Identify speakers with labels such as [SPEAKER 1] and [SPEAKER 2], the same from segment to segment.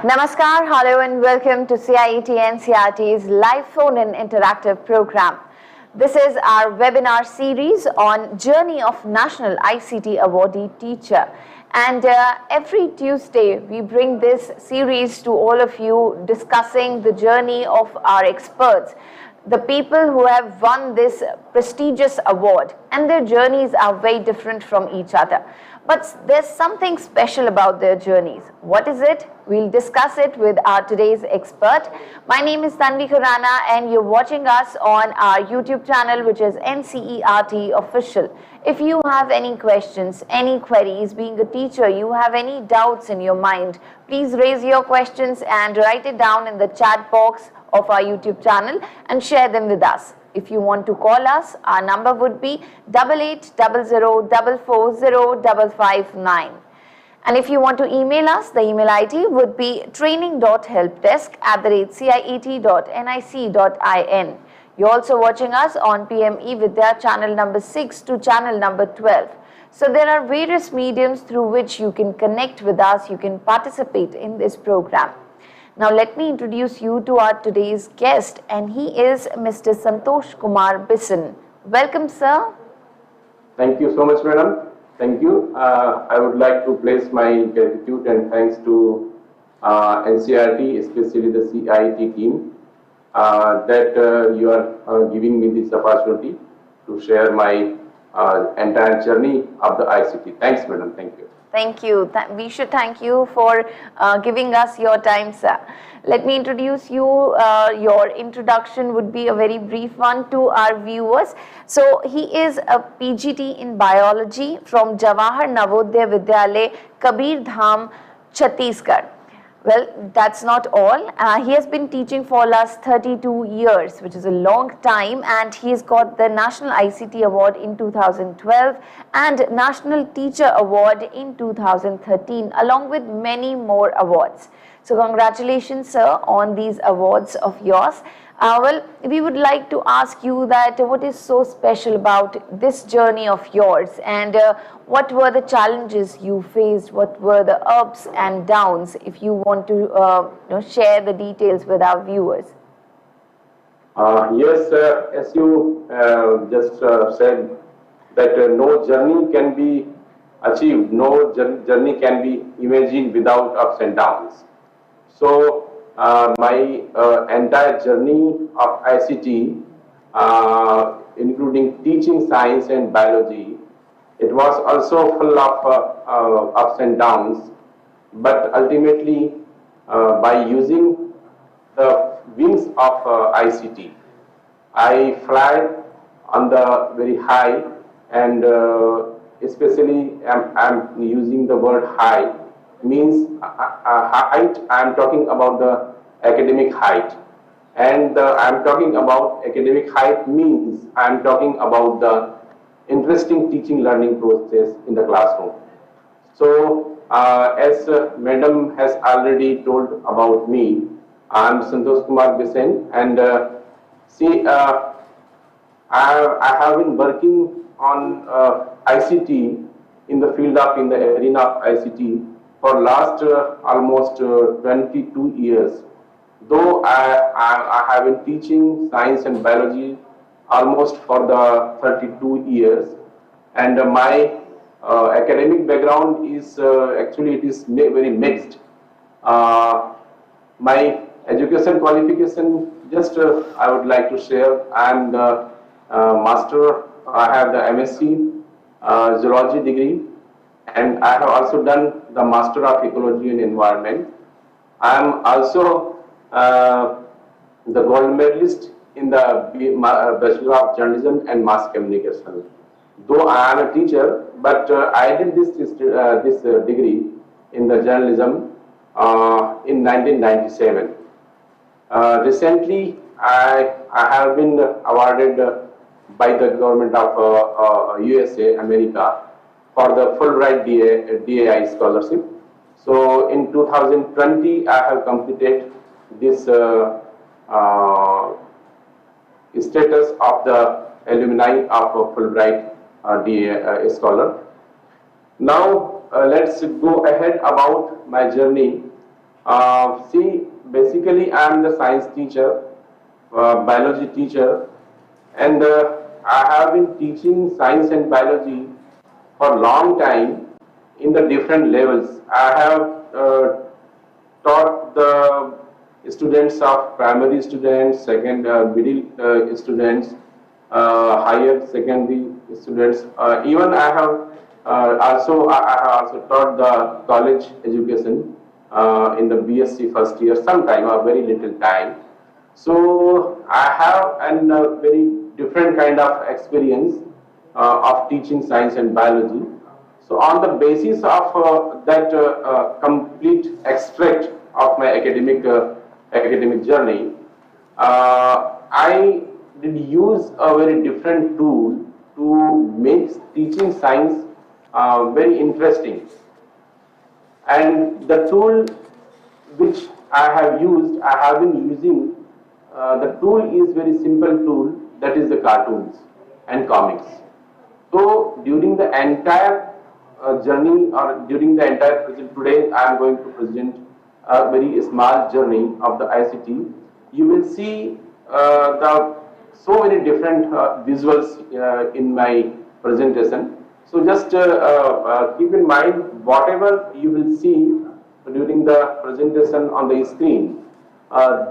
[SPEAKER 1] Namaskar, hello and welcome to CIET NCERT's live phone-in interactive program. This is our webinar series on Journey of National ICT Awardee Teacher. And every Tuesday we bring this series to all of you, discussing the journey of our experts, the people who have won this prestigious award, and their journeys are very different from each other. But there's something special about their journeys. What is it? We'll discuss it with our today's expert. My name is Tanvi Khurana and you're watching us on our YouTube channel, which is NCERT Official. If you have any questions, any queries, being a teacher, you have any doubts in your mind, please raise your questions and write it down in the chat box of our YouTube channel and share them with us. If you want to call us, our number would be 8800440559. And if you want to email us, the email ID would be training.helpdesk@ciet.nic.in. You're also watching us on PM eVidya channel number 6 to channel number 12. So there are various mediums through which you can connect with us, you can participate in this program. Now let me introduce you to our today's guest, and he is Mr. Santosh Kumar Bisan. Welcome, sir.
[SPEAKER 2] Thank you so much, madam. Thank you. I would like to place my gratitude and thanks to NCERT, especially the CIET team, that you are giving me this opportunity to share my entire journey of the ICT. Thanks, madam. Thank you.
[SPEAKER 1] Thank you. We should thank you for giving us your time, sir. Let me introduce you. Your introduction would be a very brief one to our viewers. So, he is a PGT in Biology from Jawahar Navodaya Vidyalaya, Kabir Dham, Chhattisgarh. Well, that's not all. He has been teaching for last 32 years, which is a long time, and he's got the National ICT Award in 2012 and National Teacher Award in 2013, along with many more awards. So congratulations, sir, on these awards of yours. Well, we would like to ask you that what is so special about this journey of yours, and what were the challenges you faced, what were the ups and downs, if you want to share the details with our viewers.
[SPEAKER 2] Yes, as you just said, that no journey can be achieved, no journey can be imagined without ups and downs. So, my entire journey of ICT, including teaching science and biology, it was also full of ups and downs, but ultimately by using the wings of ICT, I fly on the very high, and especially I'm using the word high, means height. I'm talking about the academic height, and I'm talking about academic height means I'm talking about the interesting teaching learning process in the classroom. So as madam has already told about me, I'm Santosh Kumar Bisan, and see, I have been working on ICT in the field of, in the arena of ICT for last almost 22 years. Though I have been teaching science and biology almost for the 32 years, and my academic background is actually it is very mixed. My education qualification, just I would like to share. I am the master. I have the MSc Zoology degree, and I have also done the Master of Ecology and Environment. I am also the gold medalist in the Bachelor of Journalism and Mass Communication. Though I am a teacher, but I did this degree in the journalism in 1997. Recently, I have been awarded by the government of USA, America, for the Fulbright DAI scholarship. So in 2020, I have completed this status of the alumni of Fulbright DAI scholar. Now let's go ahead about my journey See, basically I am the science teacher, biology teacher, and I have been teaching science and biology for a long time in the different levels. I have taught the students of primary students, second middle students, higher secondary students. Even I have I have also taught the college education in the BSc first year, sometime, a very little time. So I have a very different kind of experience of teaching science and biology. So on the basis of that complete extract of my academic journey, I did use a very different tool to make teaching science very interesting. And the tool which I have been using, the tool is very simple tool, that is the cartoons and comics. So during the entire journey, or during the entire present, today I am going to present a very small journey of the ICT. You will see the so many different visuals in my presentation. So just keep in mind, whatever you will see during the presentation on the screen,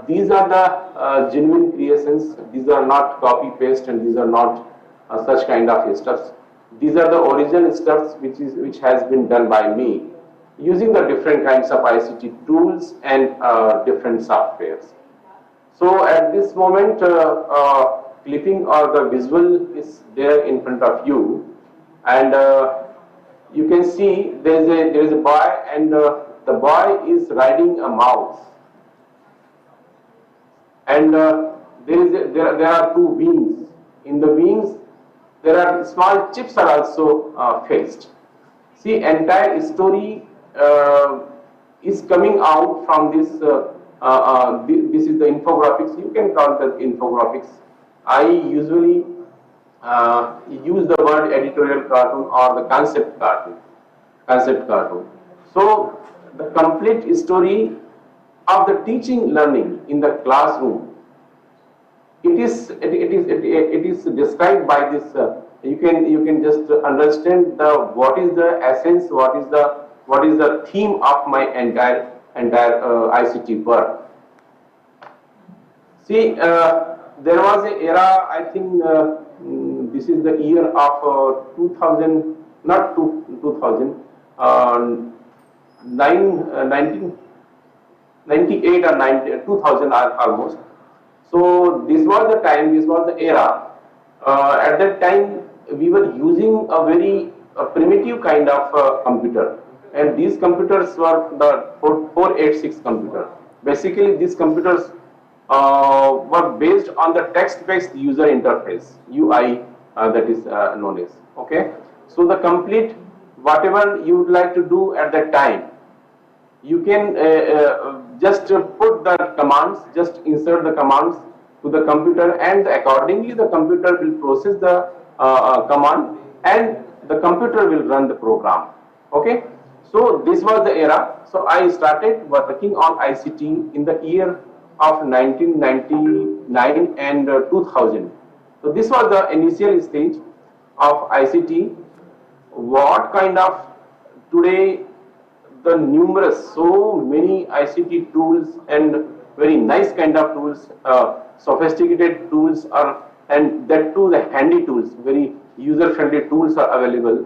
[SPEAKER 2] these are the genuine creations. These are not copy paste, and these are not such kind of stuffs. These are the original stuffs which has been done by me using the different kinds of ICT tools and different softwares. So at this moment, clipping or the visual is there in front of you, and you can see there is a boy, and the boy is riding a mouse, and there are two wings. In the wings, there are small chips are also fixed. See, entire story is coming out from this. This is the infographics. You can call that infographics. I usually use the word editorial cartoon or the concept cartoon. So the complete story of the teaching learning in the classroom, it is described by this. You can just understand what is the essence, what is the theme of my entire ICT work. See, there was an era, I think this is the year of 2000, not 2000, 1998 or 2000 almost. So this was the time, this was the era. At that time, we were using a very primitive kind of computer, and these computers were the 486 computer. Basically, these computers were based on the text-based user interface (UI) that is known as. Okay, so the complete whatever you would like to do at that time, you can just put the commands, just insert the commands to the computer, and accordingly the computer will process the command, and the computer will run the program. Okay, so this was the era. So I started working on ICT in the year of 1999 and 2000. So this was the initial stage of ICT. What kind of today the numerous, so many ICT tools and very nice kind of tools, sophisticated tools are, and that too the handy tools, very user-friendly tools are available.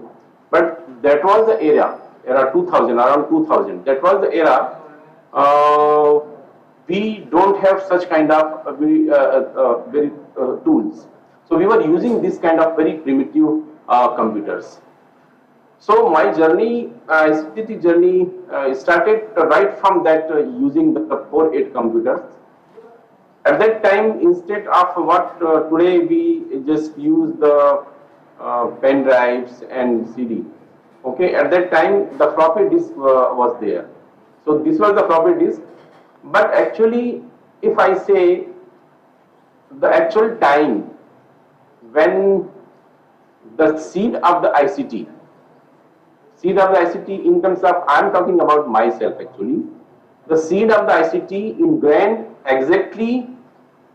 [SPEAKER 2] But that was the era 2000, around 2000. That was the era. We don't have such kind of very tools. So we were using this kind of very primitive computers. So my journey, ICT journey, started right from that using the 4.8 computers. At that time, instead of what today we just use the pen drives and CD. Okay, at that time the floppy disk was there. So this was the floppy disk. But actually, if I say the actual time when the seed of the ICT in terms of, I am talking about myself actually, the seed of the ICT ingrained exactly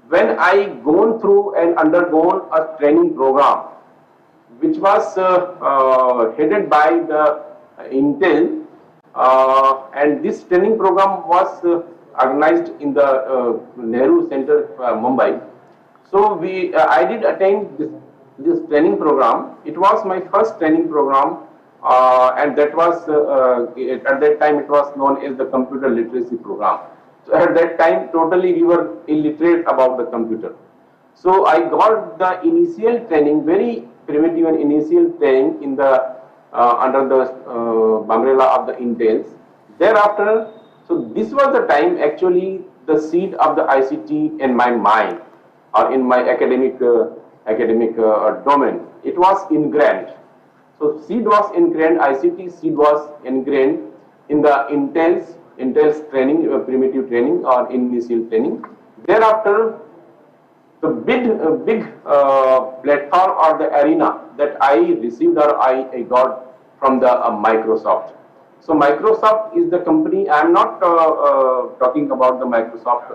[SPEAKER 2] when I gone through and undergone a training program, which was headed by the Intel, and this training program was organized in the Nehru Center, Mumbai. So I did attend this training program. It was my first training program, and that was at that time it was known as the computer literacy program. So at that time, totally we were illiterate about the computer. So I got the initial training, very primitive and initial training in the under the umbrella of the Intels. Thereafter, so this was the time actually the seed of the ICT in my mind or in my academic domain. It was ingrained. So seed was ingrained, ICT seed was ingrained in the Intel's training, primitive training or initial training. Thereafter, the big platform or the arena that I received or I got from the Microsoft. So Microsoft is the company. I am not talking about the Microsoft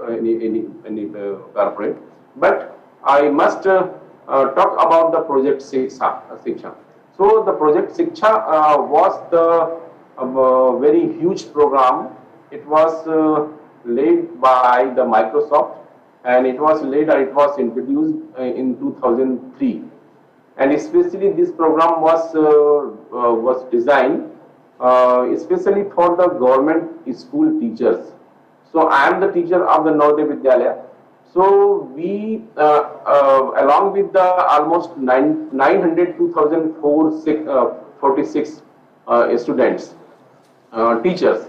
[SPEAKER 2] any corporate, but I must talk about the project Shiksha. So the project Shiksha was the very huge program. It was led by the Microsoft, and it was introduced in 2003. And especially this program was designed especially for the government school teachers. So I am the teacher of the Navodaya Vidyalaya. So we, along with the almost 900 2,046 students, teachers.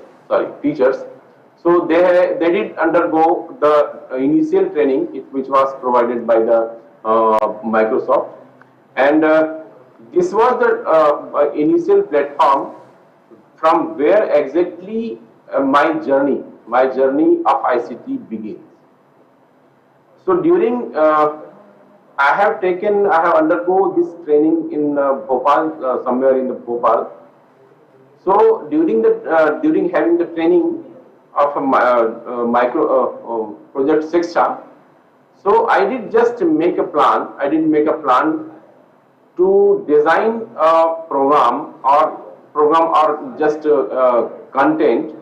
[SPEAKER 2] So they did undergo the initial training, which was provided by the Microsoft, and this was the initial platform from where exactly my journey of ICT begins. So during I have undergone this training in Bhopal, somewhere in the Bhopal. So during having the training of project Shiksha, so I did just make a plan. To design a program or just content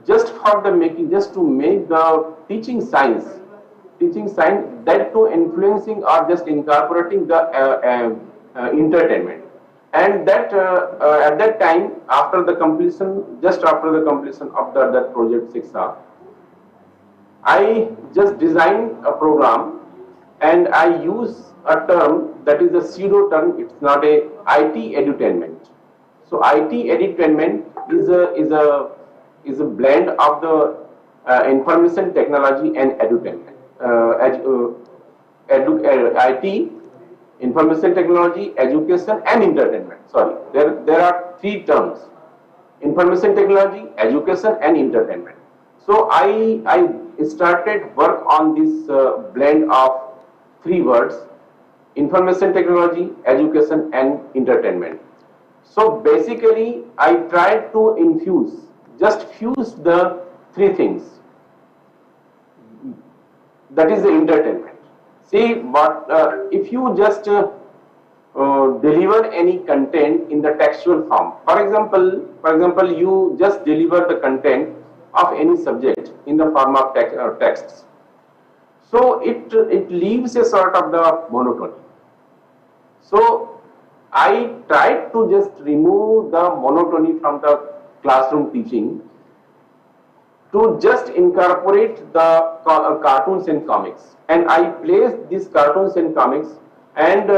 [SPEAKER 2] just to make the teaching science that to influencing or just incorporating the entertainment. And that at that time, after the completion of that project Shiksha, I just designed a program, and I use a term that is a pseudo term. It's not a IT edutainment. So IT edutainment is a blend of the information technology and edutainment. IT, information technology, education, and entertainment. Sorry, there are three terms: information technology, education, and entertainment. So I started work on this blend of three words: information technology, education, and entertainment. So basically, I tried to fuse the three things. That is the entertainment. See, but if you just deliver any content in the textual form, for example, you just deliver the content of any subject in the form of texts. So it leaves a sort of the monotony. So I tried to just remove the monotony from the classroom teaching to just incorporate the cartoons and comics. And I placed these cartoons and comics, and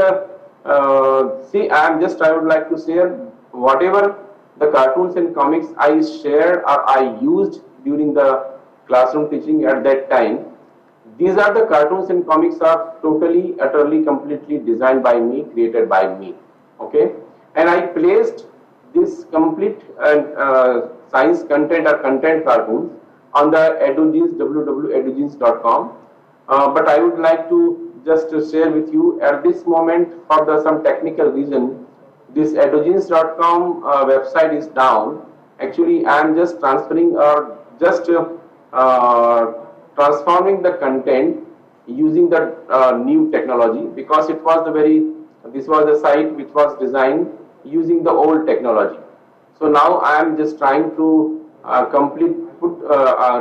[SPEAKER 2] see, I would like to share whatever the cartoons and comics I shared or I used during the classroom teaching at that time. These are the cartoons and comics are totally, utterly, completely designed by me, created by me. Okay, and I placed this complete science content or content cartoons on the Edugenes, www.edugenes.com. But I would like to just share with you at this moment, for some technical reason, this edugenes.com website is down. Actually, I am just transferring or just transforming the content using the new technology, because it was this was the site which was designed using the old technology. So now I am just trying to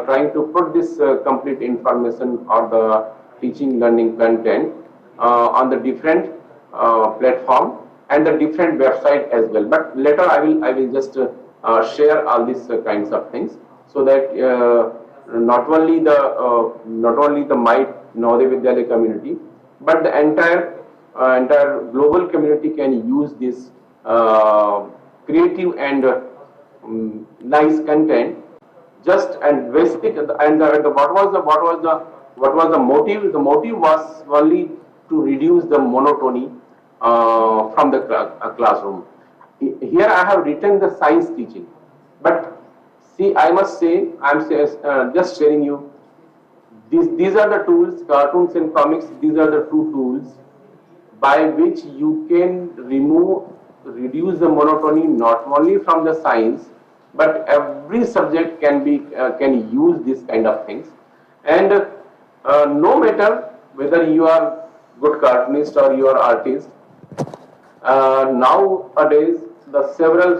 [SPEAKER 2] trying to put this complete information or the teaching learning content on the different platform and the different website as well. But later I will just share all these kinds of things, so that not only the my Navodaya Vidyalaya community, but the entire global community can use this creative and nice content. Just and basic, and what was the motive? The motive was only to reduce the monotony from the classroom. Here I have written the science teaching, but see, I must say, just sharing you. These are the tools, cartoons and comics. These are the two tools by which you can reduce the monotony, not only from the science, but every subject can use this kind of things. And no matter whether you are good cartoonist or you are artist, nowadays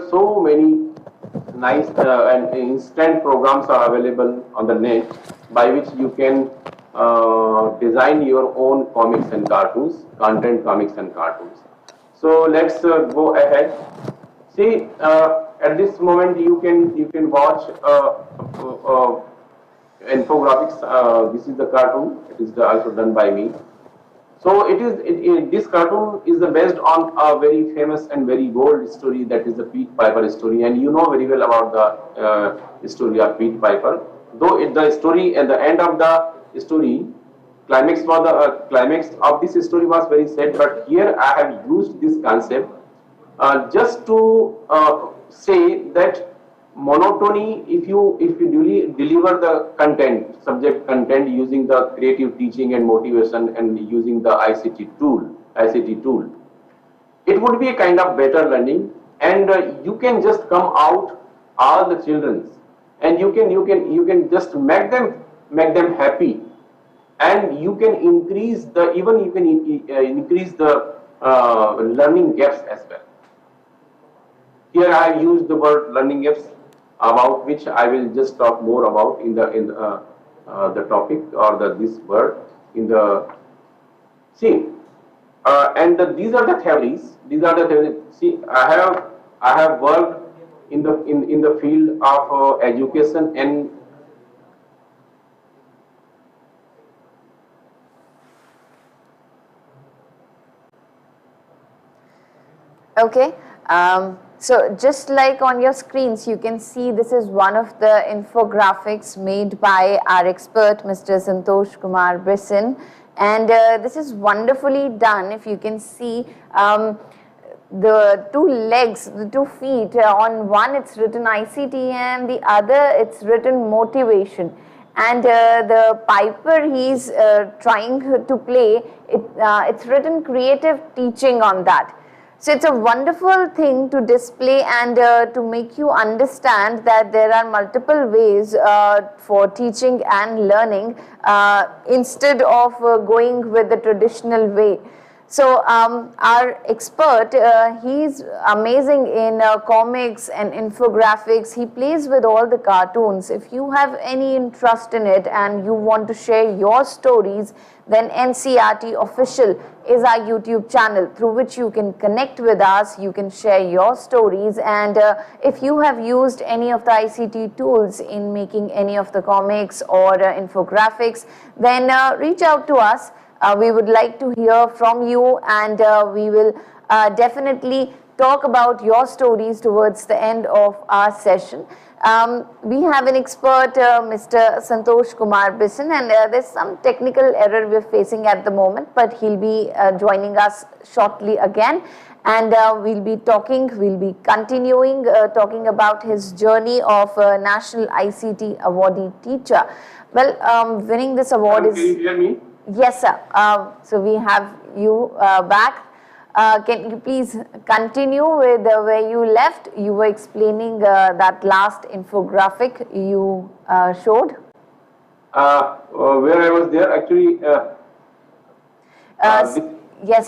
[SPEAKER 2] so many nice and instant programs are available on the net, by which you can design your own comics and cartoons, comics and cartoons. So let's go ahead. See, at this moment you can watch infographics. This is the cartoon. It is also done by me. So this cartoon is based on a very famous and very old story, that is the Pied Piper story, and you know very well about the story of Pied Piper. Though the story at the end of the story, climax of this story was very sad, but here I have used this concept just to say that monotony, if you deliver the subject content using the creative teaching and motivation and using the ICT tool, it would be a kind of better learning, and you can just come out all the children, and you can just make them happy, and you can increase the learning gaps as well. Here I have used the word learning gaps, about which I will just talk more about in the topic, or this word in the these are the theories. See, I have worked in the field of education and
[SPEAKER 1] Okay. So just like on your screens, you can see this is one of the infographics made by our expert, Mr. Santosh Kumar Brisson, and this is wonderfully done. If you can see the two legs, the 2 feet, on one it's written ICT and the other it's written motivation. And the piper he's trying to play, it's written creative teaching on that. So it's a wonderful thing to display and to make you understand that there are multiple ways for teaching and learning instead of going with the traditional way. So our expert, he's amazing in comics and infographics. He plays with all the cartoons. If you have any interest in it and you want to share your stories, then NCRT Official is our YouTube channel through which you can connect with us, you can share your stories, and if you have used any of the ICT tools in making any of the comics or infographics, then reach out to us. We would like to hear from you, and we will definitely talk about your stories towards the end of our session. We have an expert, Mr. Santosh Kumar Brisson, and there's some technical error we're facing at the moment, but he'll be joining us shortly again, and we'll be continuing talking about his journey of National ICT Awardee teacher. Well, winning this award is...
[SPEAKER 2] Can you hear me?
[SPEAKER 1] Yes, sir. So we have you back. Can you please continue with where you left? You were explaining that last infographic you showed.
[SPEAKER 2] Where I was there actually.
[SPEAKER 1] Yes,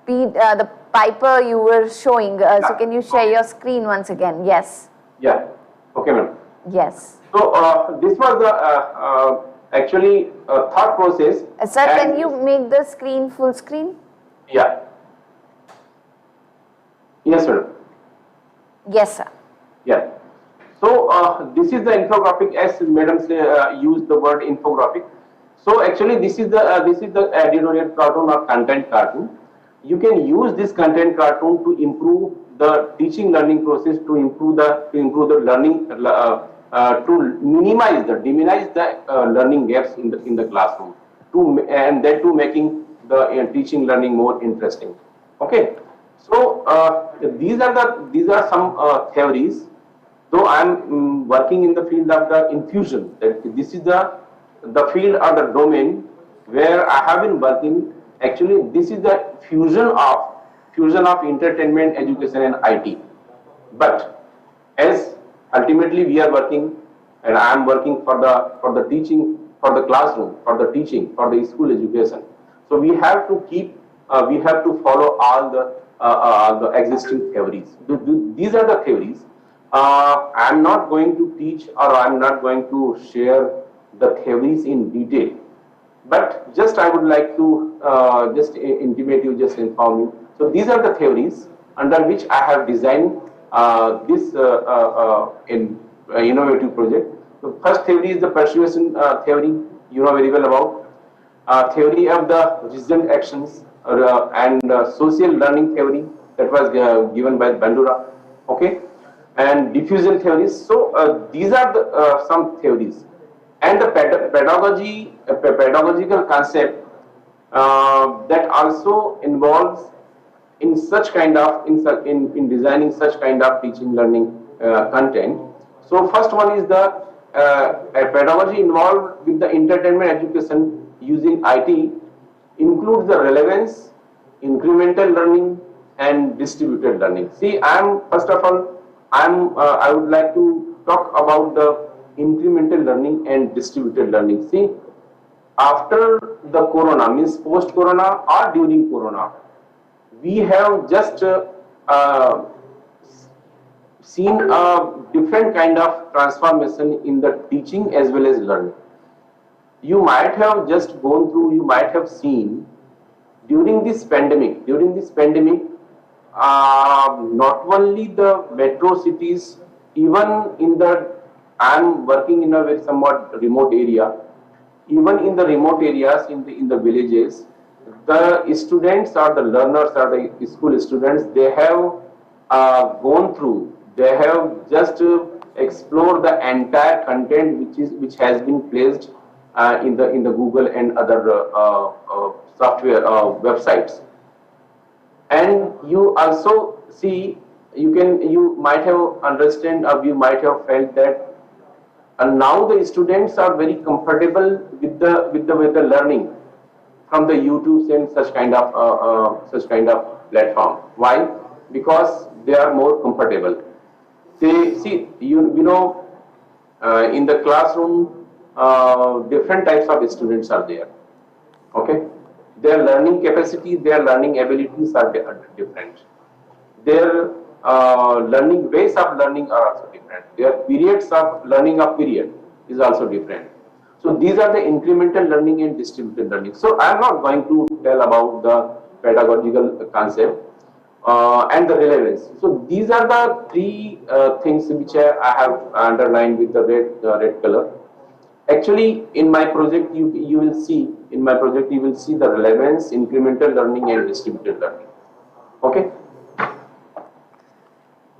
[SPEAKER 1] the Piper you were showing. So can you share your screen once again? Yes.
[SPEAKER 2] Yeah. Okay, ma'am.
[SPEAKER 1] Yes.
[SPEAKER 2] So this was the actually thought process.
[SPEAKER 1] Sir, can you make the screen full screen?
[SPEAKER 2] Yeah. Yes, madam.
[SPEAKER 1] Yes, sir.
[SPEAKER 2] Yeah. So this is the infographic, as madam used the word infographic. So actually this is the editorial cartoon or content cartoon. You can use this content cartoon to improve the teaching learning process, to improve the learning, to diminish the learning gaps in the classroom, and then to making the teaching learning more interesting. Okay. So these are some theories. Though I am working in the field of the infusion, that this is the field or the domain where I have been working. Actually, this is the fusion of entertainment, education, and IT. But as ultimately we are working, and I am working for the teaching, for the classroom, for the teaching, for the school education. So we have to we have to follow all the existing theories. These are the theories. I am not going to teach, or I am not going to share the theories in detail, but just I would like to just intimate you, just inform you. So these are the theories under which I have designed this innovative project. The first theory is the persuasion theory, you know very well about. Theory of the result actions and social learning theory, that was given by Bandura. Okay, and diffusion theories. So these are the some theories, and the pedagogical concept that also involves in such kind of in designing such kind of teaching learning content. So first one is the a pedagogy involved with the entertainment education using IT includes the relevance, incremental learning, and distributed learning. See, first of all, I would like to talk about the incremental learning and distributed learning. See, after the corona, means post corona or during corona, we have just seen a different kind of transformation in the teaching as well as learning. You might have just gone through, you might have seen during this pandemic, not only the metro cities, even in I am working in a very somewhat remote area. Even in the remote areas, in the villages, the students or the learners or the school students, they have gone through. They have just explored the entire content which has been placed in the Google and other software websites. And you also see, you might have understand, or you might have felt that. And now the students are very comfortable with the learning from the YouTube and such kind of platform. Why? Because they are more comfortable. They see, in the classroom, different types of students are there. Okay, their learning capacity, their learning abilities are different. Their learning ways of learning are also different. Their periods of learning is also different. So these are the incremental learning and distributed learning. So I am not going to tell about the pedagogical concept and the relevance. So these are the three things which I have underlined with the red color. Actually, in my project, you will see the relevance, incremental learning, and distributed learning. Okay.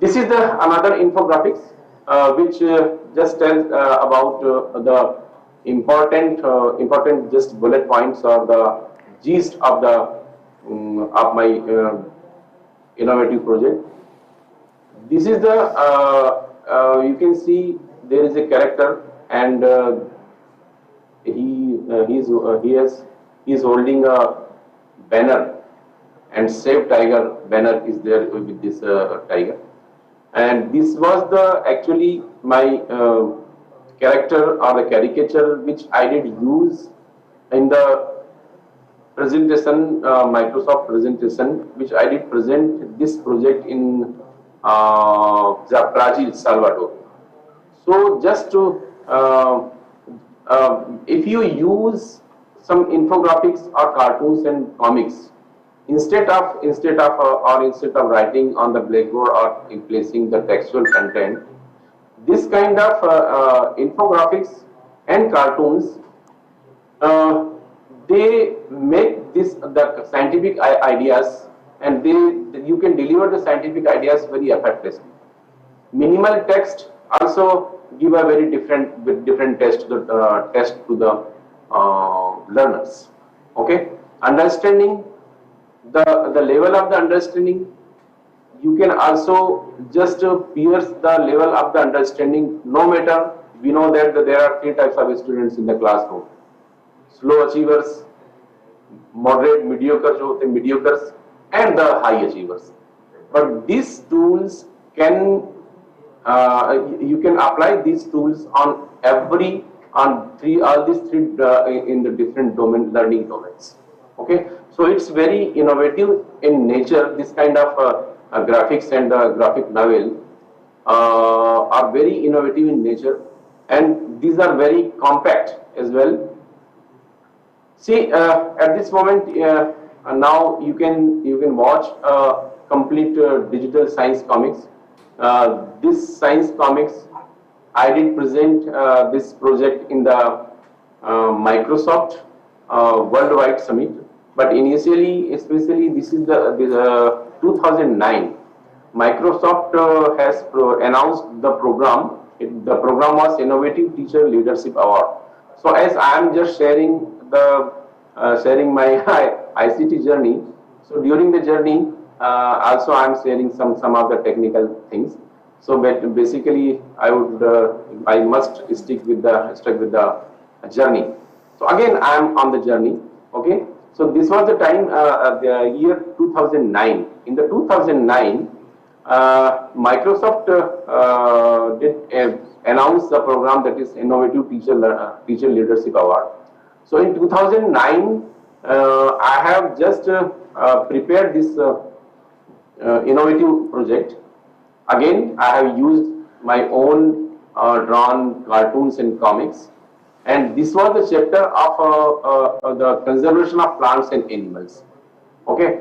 [SPEAKER 2] This is another infographics which just tells about the important just bullet points or the gist of of my innovative project. This is you can see there is a character, and he is holding banner, and Save Tiger banner is there with this tiger. And this was the actually my character or the caricature which I did use in the presentation, Microsoft presentation, which I did present this project in Brazil, Salvador. So just to, if you use some infographics or cartoons and comics, instead of writing on the blackboard or placing the textual content, this kind of infographics and cartoons, they make the scientific ideas, and you can deliver the scientific ideas very effortlessly. Minimal text also give a very different test to the learners. Okay, understanding the level of the understanding. You can also just pierce the level of the understanding. No matter, we know that there are three types of students in the classroom: slow achievers, moderate, mediocres, and the high achievers. But these tools can you can apply these tools on all these three in the different learning domains. Okay, so it's very innovative in nature. This kind of graphics and graphic novel are very innovative in nature, and these are very compact as well. See, at this moment, now you can watch complete digital science comics. This science comics, I did present this project in the Microsoft Worldwide Summit. But initially, especially this is the 2009. Microsoft has announced the program. The program was Innovative Teacher Leadership Award. So as I am just sharing my ICT journey, so during the journey also I am sharing some of the technical things. So basically I must stick with the journey. So again I am on the journey. Okay, so this was the time, the year 2009. In the 2009, Microsoft did announce the program that is Innovative Teacher Leadership Award. So in 2009, I have just prepared this innovative project. Again, I have used my own drawn cartoons and comics, and this was the chapter of the conservation of plants and animals. Okay,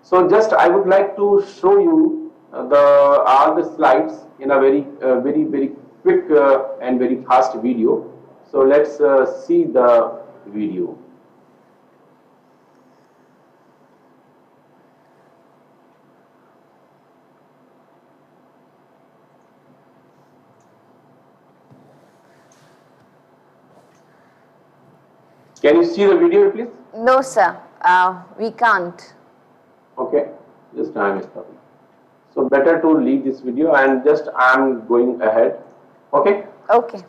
[SPEAKER 2] so just I would like to show you all the slides in a very quick and very fast video. So let's see the video. Can you see the video, please?
[SPEAKER 1] No, sir. We can't.
[SPEAKER 2] Okay, just I am stopping. So better to leave this video and just I am going ahead. Okay.
[SPEAKER 1] Okay.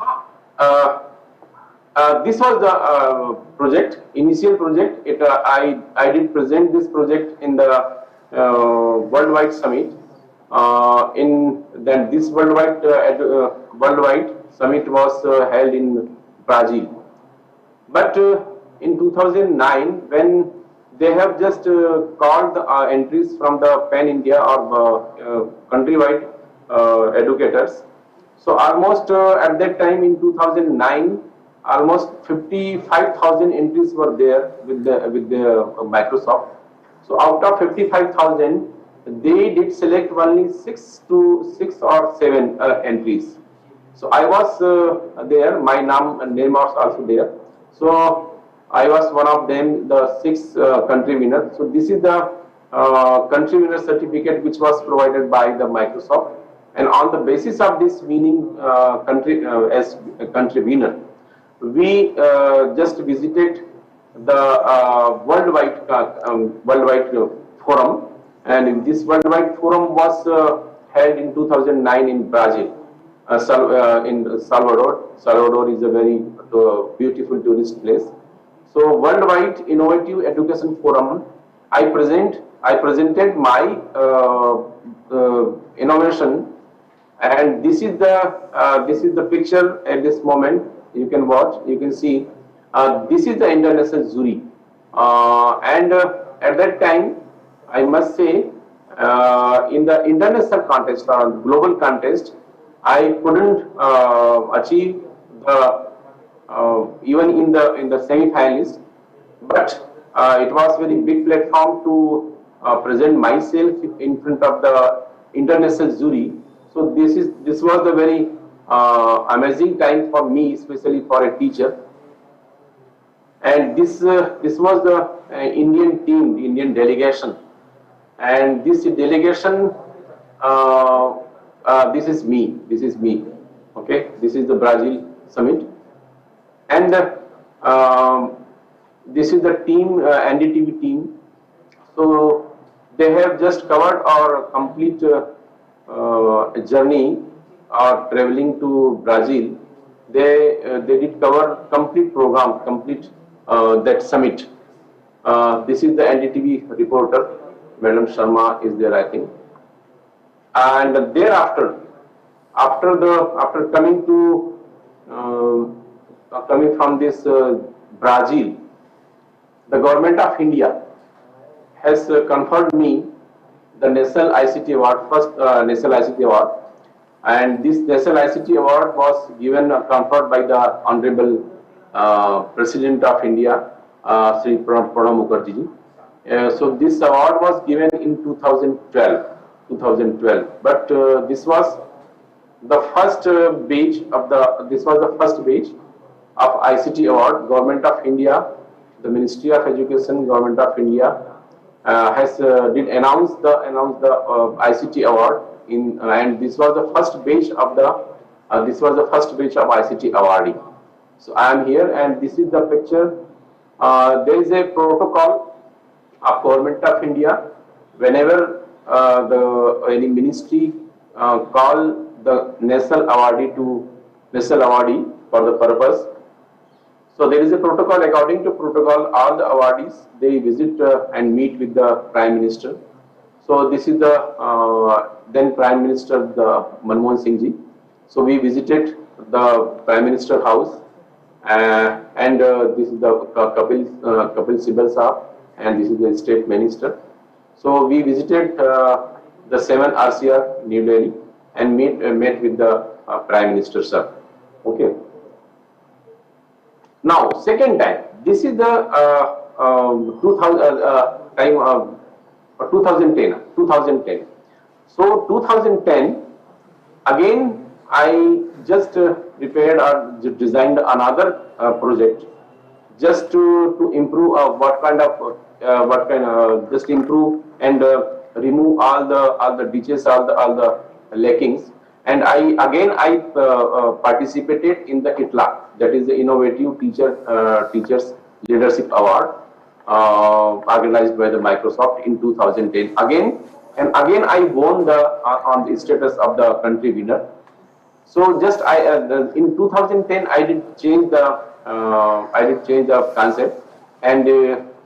[SPEAKER 2] This was the project, initial project. I did present this project in the Worldwide Summit. This Worldwide Summit was held in Brazil. But in 2009, when they have just called the entries from the Pan India or countrywide educators. So almost at that time in 2009, almost 55,000 entries were there with the Microsoft. So out of 55,000, they did select only 6 or 7 entries. So I was there. My name was also there. So I was one of them, the 6 country winners. So this is the country winner certificate which was provided by the Microsoft. And on the basis of this winning as a country winner, we just visited the worldwide forum, and this worldwide forum was held in 2009 in Brazil, in Salvador. Salvador is a very beautiful tourist place. So Worldwide Innovative Education Forum, I presented my innovation, and this is the picture at this moment. You can watch. You can see this is the international jury, and at that time, I must say, in the international contest or global contest, I couldn't achieve the even in the semi-finalist, but it was very big platform to present myself in front of the international jury. So this was the very amazing time for me, especially for a teacher. And this was the Indian team, the Indian delegation, and this delegation, this is me. Okay, this is the Brazil summit, and this is the team, NDTV team. So they have just covered our complete journey or traveling to Brazil. They did cover complete program, complete that summit. This is the NDTV reporter, Madam Sharma is there, I think. And thereafter, after coming to coming from this Brazil, the government of India has conferred me the National ICT Award, first National ICT Award, and this National ICT Award was given conferred by the Honorable President of India, Sri Pranab Mukherjee ji. So this award was given in 2012, but this was the first batch of ICT Award. Government of India, the Ministry of Education, Government of India has did announce the ICT Award in, and this was the first batch of ICT Awardee. So I am here, and this is the picture. There is a protocol of Government of India. Whenever any ministry call the national awardee for the purpose, so there is a protocol. According to protocol, all the awardees, they visit and meet with the Prime Minister. So this is the then Prime Minister, the Manmohan Singh ji. So we visited the Prime Minister house, and this is the Kapil Sibal Saab, and this is the State Minister. So we visited the 7 RCR New Delhi and met with the Prime Minister sir. Okay. Now second time, this is the 2010. So 2010 again I just prepared or designed another project just to improve just improve and remove all the ditches, all the lackings. And I participated in the ITLA, that is the Innovative Teachers Leadership Award, organized by the Microsoft in 2010. Again I won on the status of the country winner. So just in 2010 I did change the concept and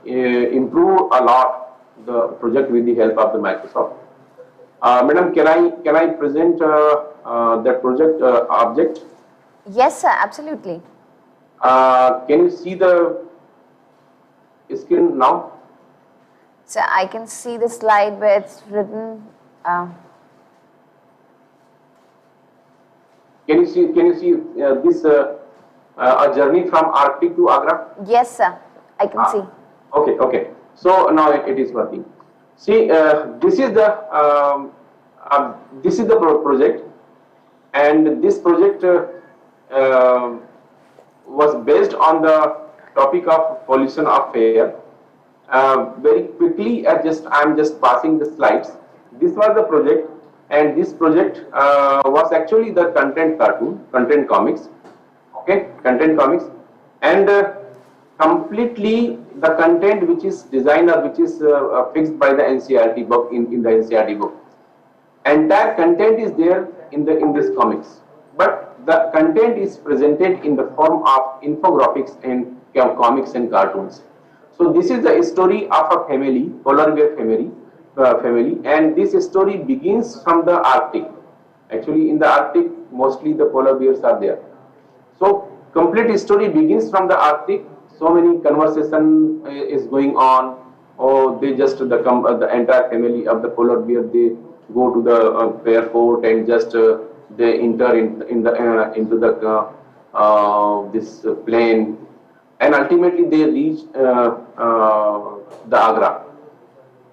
[SPEAKER 2] improve a lot the project with the help of the Microsoft. Madam, can I present that project object?
[SPEAKER 1] Yes, sir, absolutely.
[SPEAKER 2] Can you see the screen now?
[SPEAKER 1] So I can see the slide where it's written.
[SPEAKER 2] Can you see this a journey from Arctic to Agra?
[SPEAKER 1] Yes, sir, I can see.
[SPEAKER 2] Okay. So now it is working. See, this is the project, and this project was based on the topic of pollution of air. Very quickly, I am just passing the slides. This was the project, and this project was actually the content comics. Okay, content comics, and completely the content which is designed or which is fixed by the NCERT book in the NCERT book. Entire content is there in this comics, but the content is presented in the form of infographics and comics and cartoons. So this is the story of a family, polar bear family, and this story begins from the Arctic. Actually, in the Arctic, mostly the polar bears are there. So complete story begins from the Arctic. So many conversation is going on. Or they just the entire family of the polar bear, they go to the airport and just they enter into the this plane, and ultimately they reach the Agra.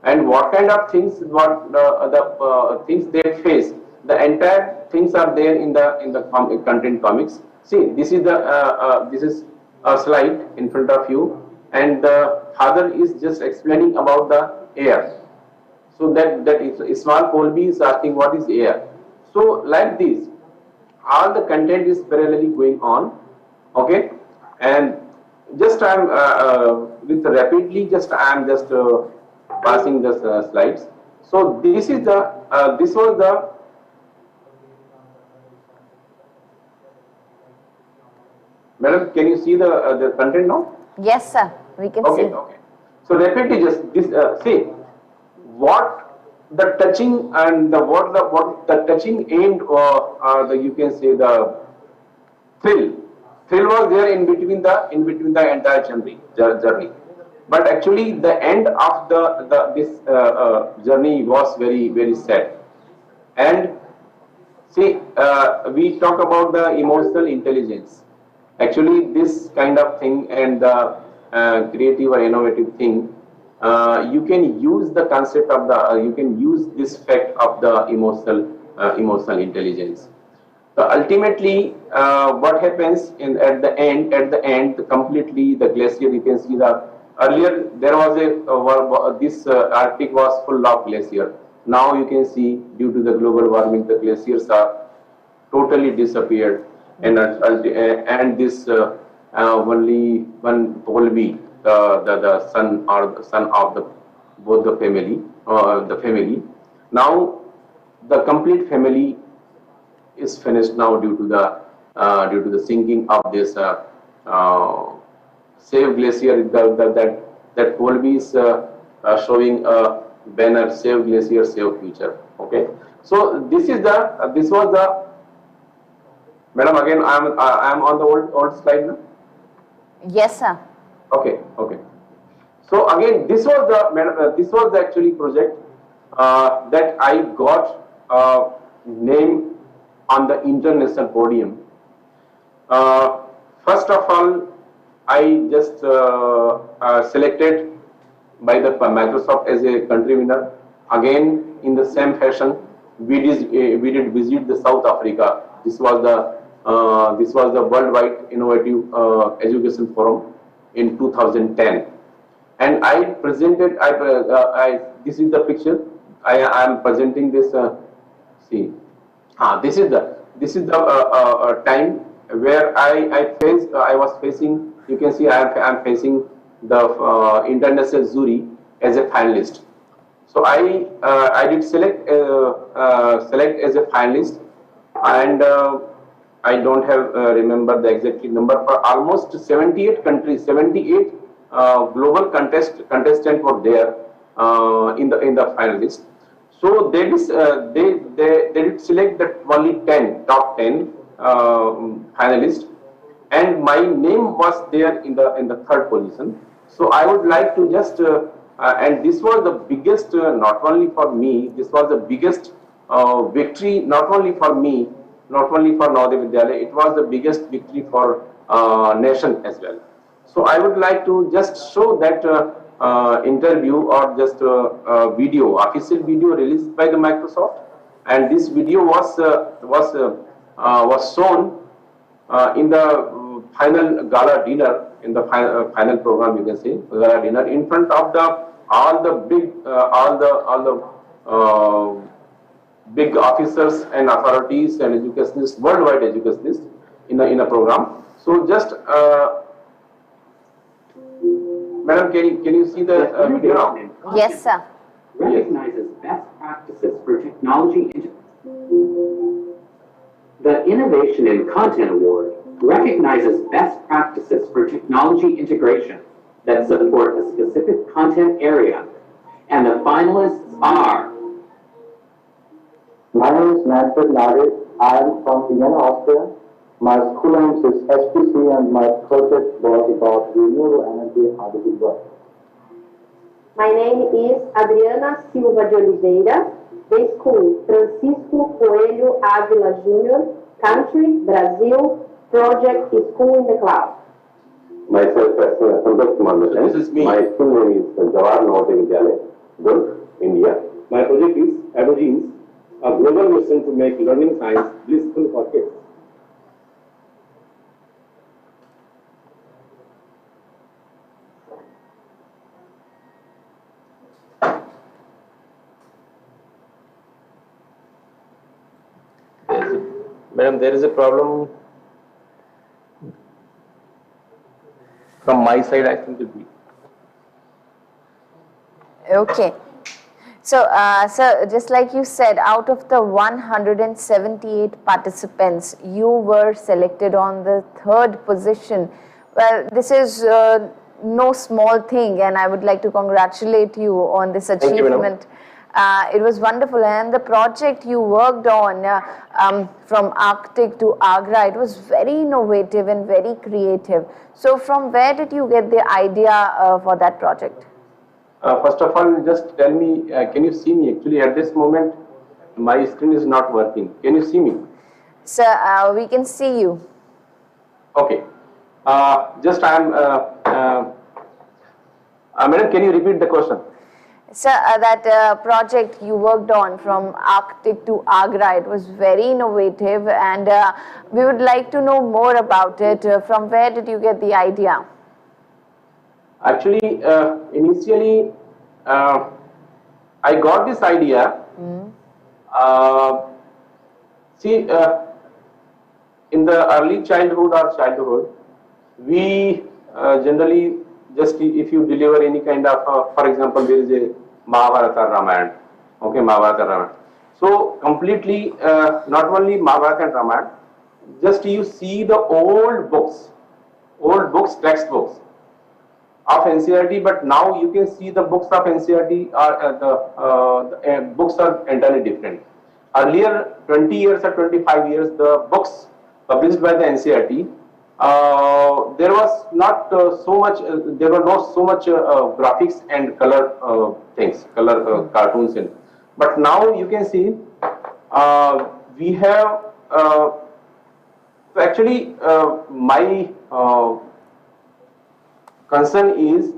[SPEAKER 2] And what kind of things, what the things they face, the entire things are there in the content comics. See, this is a slide in front of you, and the father is just explaining about the air. So that is small Colby is asking what is air. So like this, all the content is parallelly going on, okay, and just I am with rapidly just I am just passing the slides. So this is the this was the madam. Can you see the content now?
[SPEAKER 1] Yes, sir. We can see.
[SPEAKER 2] Okay. So rapidly just this see what the touching and what the touching aimed or the you can say the thrill was there in between the entire journey. But actually the end of this journey was very sad. And see, we talk about the emotional intelligence. Actually, this kind of thing and the creative or innovative thing, you can use the concept of the, you can use this fact of the emotional intelligence. So ultimately, what happens at the end, completely the glacier. You can see the earlier there was this Arctic was full of glacier. Now you can see due to the global warming, the glaciers are totally disappeared, and this only one Colby, the son or the son of the both the family. Now the complete family is finished now due to the sinking of this Save Glacier. That Colby is showing a banner, Save Glacier, Save Future. Okay, so this was the madam. Again, I am on the old slide now.
[SPEAKER 1] Yes, sir.
[SPEAKER 2] Okay. So again, this was the actually project that I got name on the international podium. First of all, I just selected by the Microsoft as a country winner. Again, in the same fashion, we did visit the South Africa. This was the Worldwide Innovative Education Forum in 2010, and I presented. This is the picture. I am presenting this. See, this is the time where I was facing. You can see I am facing the international jury as a finalist. So I did select as a finalist, and I don't have remember the exact number, for almost 78 countries, 78 global contestants were there in the finalists. So they did select the only top 10 finalists, and my name was there in the third position. So I would like to just and this was the biggest, not only for me, this was the biggest victory, not only for me, not only for Navodaya Vidyalaya, it was the biggest victory for nation as well. So I would like to just show that interview, or just video, official video released by the Microsoft, and this video was shown in the final gala dinner, in the final program, you can say gala dinner, in front of all the big officers and authorities and educationists, worldwide educationists in a program. So just madam, can you see the video now?
[SPEAKER 1] Yes, sir.
[SPEAKER 3] Recognizes best practices for technology. The Innovation in Content Award recognizes best practices for technology integration that support a specific content area. And the finalists are...
[SPEAKER 4] My name is Manfred Nade. I am from Vienna, Austria. My school name is SPC and my project was about renewable energy, how does it work?
[SPEAKER 5] My name is Adriana Silva de Oliveira, the school Francisco Coelho Ávila Jr., country Brazil, project is School in the Cloud.
[SPEAKER 2] Myself as Santosh Kumar Mishan. This is me. My school name is Jawahar Navodaya Vidyalaya, Durg, India. My project is Adogenes, a global mission to make learning science blissful for kids. Madam, there is a problem from my side, I think it will be.
[SPEAKER 1] Okay. So, sir, just like you said, out of the 178 participants, you were selected on the 3rd position. Well, this is no small thing, and I would like to congratulate you on this achievement. It was wonderful, and the project you worked on from Arctic to Agra, it was very innovative and very creative. So from where did you get the idea for that project?
[SPEAKER 2] First of all, just tell me, can you see me? Actually, at this moment, my screen is not working. Can you see me?
[SPEAKER 1] Sir, we can see you.
[SPEAKER 2] Okay. Just I am, madam, can you repeat the question?
[SPEAKER 1] Sir, that project you worked on from Arctic to Agra, it was very innovative, and we would like to know more about it. From where did you get the idea?
[SPEAKER 2] Actually, initially, I got this idea. See, in the early childhood, we generally just if you deliver any kind of, for example, there is a Mahabharata Ramayana, okay, Mahabharata Ramayana. So completely, not only Mahabharata and Ramayana, just you see the old books, textbooks of NCERT, but now you can see the books of NCERT are the books are entirely different. Earlier, 20 years or 25 years, the books published by the NCERT, there was not so much. There were not so much graphics and color things, color cartoons in. But now you can see we have. So actually, my concern is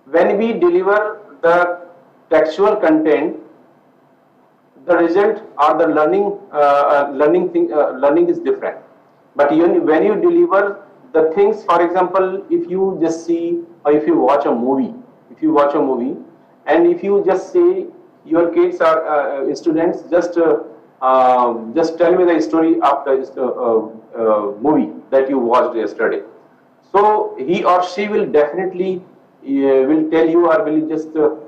[SPEAKER 2] when we deliver the textual content, the result or the learning is different. But when you deliver the things, for example, if you just see or if you watch a movie, and if you just say your kids are students, just tell me the story of the movie that you watched yesterday. So he or she will definitely will tell you or will just tell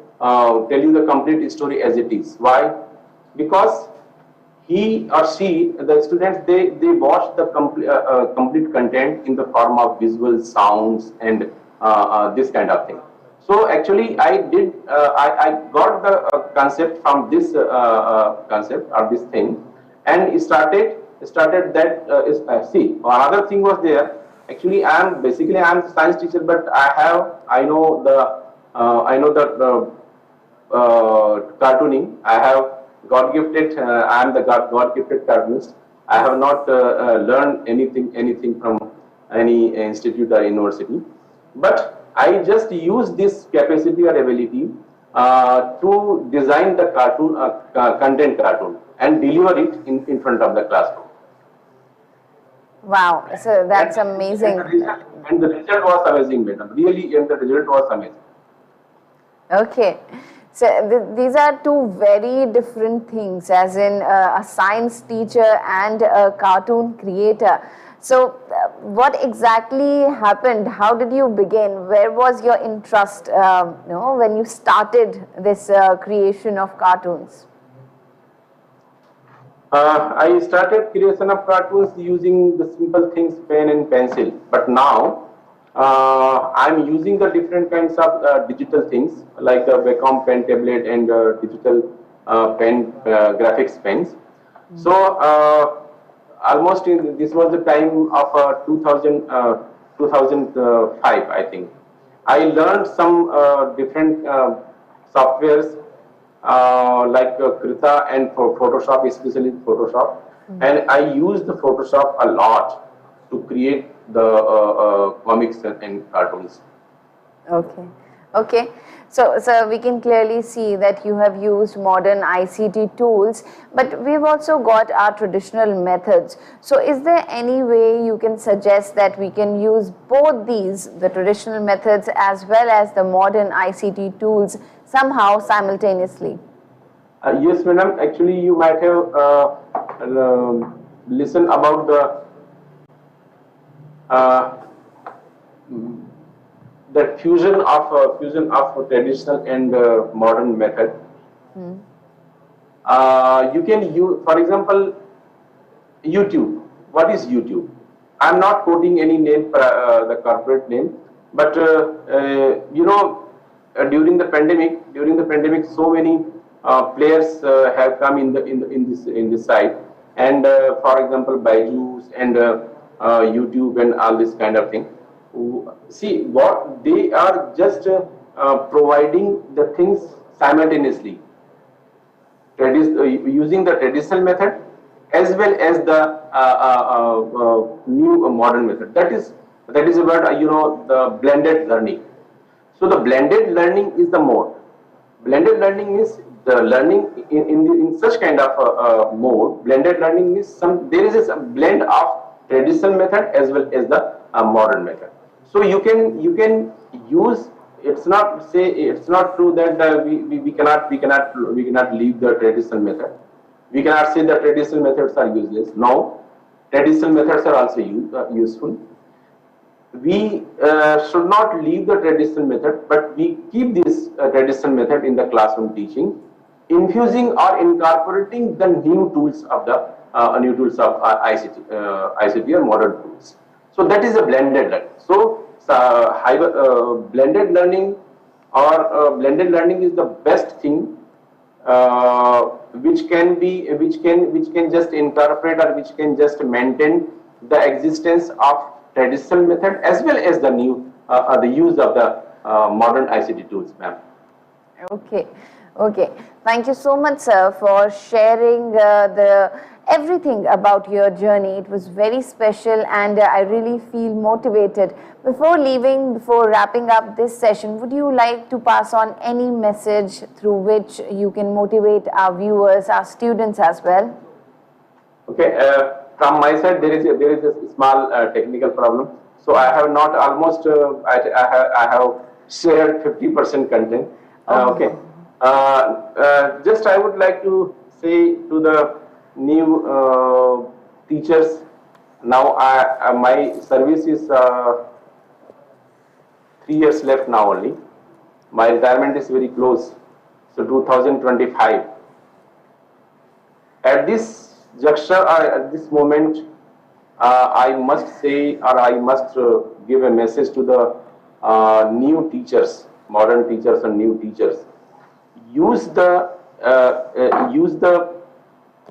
[SPEAKER 2] you the complete story as it is. Why? Because he or she, the students, they watch the complete content in the form of visual sounds and this kind of thing. So actually, I got the concept from this concept or this thing, and started that. See, another thing was there. Actually, I am a science teacher, but I know the cartooning. I have God-gifted. I am the God-gifted cartoonist. I have not learned anything from any institute or university, but I just use this capacity or ability to design the content cartoon and deliver it in front of the classroom.
[SPEAKER 1] Wow, so that's amazing.
[SPEAKER 2] And the result was amazing, madam. Really, and the result was amazing.
[SPEAKER 1] Okay. So these are two very different things, as in a science teacher and a cartoon creator. So what exactly happened? How did you begin? Where was your interest when you started this creation of cartoons?
[SPEAKER 2] I started creation of cartoons using the simple things, pen and pencil. But now I'm using the different kinds of digital things like Wacom pen tablet and digital pen graphics pens. So almost this was the time of 2005, I think. I learned some different softwares like Krita and for Photoshop, especially Photoshop. And I use the Photoshop a lot to create the comics and cartoons.
[SPEAKER 1] Okay. Okay. So we can clearly see that you have used modern ICT tools, but we've also got our traditional methods. So is there any way you can suggest that we can use both these, the traditional methods as well as the modern ICT tools, somehow simultaneously?
[SPEAKER 2] Yes, madam. Actually, you might have listened about the fusion of traditional and modern method. You can use, for example, YouTube. What is YouTube? I'm not quoting any name, the corporate name, but you know, during the pandemic, so many players have come in this site, and for example, Byju's and YouTube and all this kind of thing. See, what they are just providing the things simultaneously, using the traditional method as well as the new modern method. That is about you know, the blended learning. So the blended learning is the mode. Blended learning is the learning in such kind of mode. Blended learning is there is a blend of traditional method as well as the modern method. So you can use. It's not true that we cannot leave the traditional method. We cannot say that traditional methods are useless. No, traditional methods are also useful. We should not leave the traditional method, but we keep this traditional method in the classroom teaching, infusing or incorporating the new tools of the ICT or modern tools. So that is a blended learning. So blended learning or blended learning is the best thing which can just incorporate or which can just maintain the existence of traditional method as well as the new the use of the modern ICT tools, ma'am.
[SPEAKER 1] Okay, okay. Thank you so much, sir, for sharing everything about your journey. It was very special, and I really feel motivated. Before wrapping up this session, would you like to pass on any message through which you can motivate our viewers, our students as well?
[SPEAKER 2] Okay. From my side, there is a small technical problem. So I have not almost I have shared 50% content. Okay. Just I would like to say to the new teachers. Now my service is 3 years left now only. My retirement is very close. So 2025. At this juncture, at this moment, I must say, or I must give a message to the new teachers, modern teachers and new teachers. Use the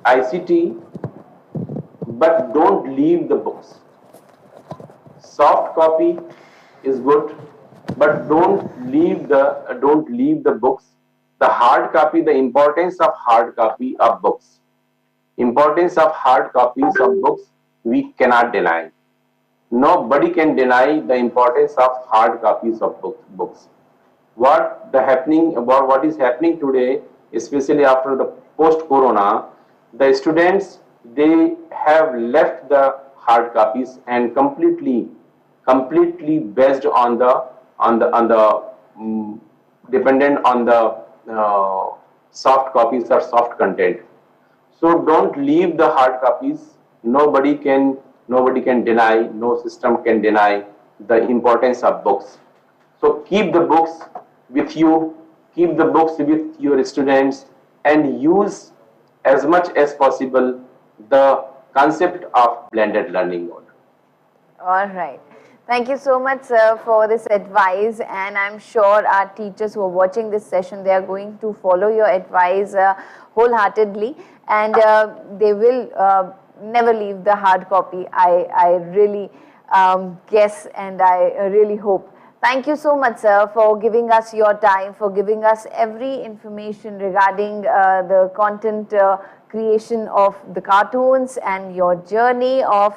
[SPEAKER 2] ICT, but don't leave the books. Soft copy is good, but don't leave the books. The hard copy, the importance of hard copy of books. Importance of hard copies of books, we cannot deny. Nobody can deny the importance of hard copies of books. What is happening today, especially after the post-corona, the students, they have left the hard copies and completely based on the dependent on the soft copies or soft content. So don't leave the hard copies. Nobody can deny, no system can deny the importance of books. So keep the books with you, keep the books with your students, and use as much as possible the concept of blended learning mode.
[SPEAKER 1] All right. Thank you so much, sir, for this advice, and I'm sure our teachers who are watching this session, they are going to follow your advice wholeheartedly, and they will never leave the hard copy. I really guess, and I really hope. Thank you so much, sir, for giving us your time, for giving us every information regarding the content creation of the cartoons and your journey of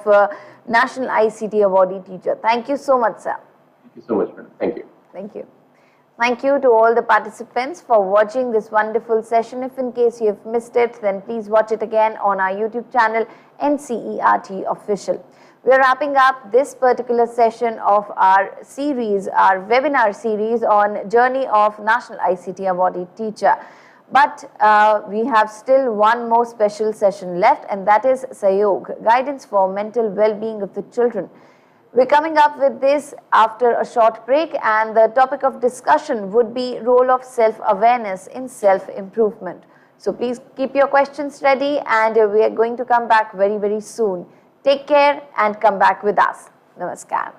[SPEAKER 1] National ICT Awardee teacher. Thank you so much, sir.
[SPEAKER 2] Thank you so much, madam. Thank you.
[SPEAKER 1] Thank you. Thank you to all the participants for watching this wonderful session. If in case you have missed it, then please watch it again on our YouTube channel, NCERT Official. We are wrapping up this particular session of our series, our webinar series on Journey of National ICT Awardee Teacher. But we have still one more special session left, and that is Sayog, Guidance for Mental Well-being of the Children. We're coming up with this after a short break, and the topic of discussion would be role of self-awareness in self-improvement. So please keep your questions ready, and we are going to come back very, very soon. Take care and come back with us. Namaskar.